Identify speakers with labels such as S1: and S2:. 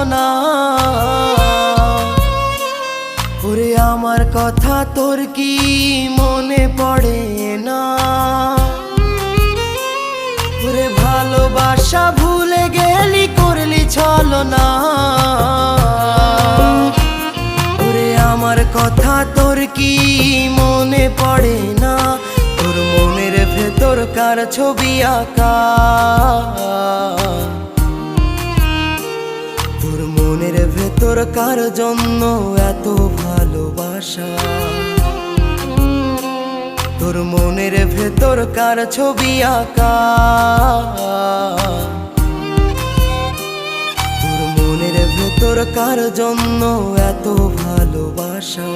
S1: ছলনা। ওরে আমার কথা তোর কি মনে পড়ে না? ওরে ভালোবাসা ভুলে গেলি, করলি ছলনা। ওরে আমার কথা তোর কি মনে পড়ে না? তোর মনের ভেতর কার ছবি আঁকা? তোর মনের ভেতর কার জন্য এত ভালোবাসা? তোর মনের ভেতর কার ছবি আঁকা? তোর মনের ভেতর কার জন্য এত ভালোবাসা?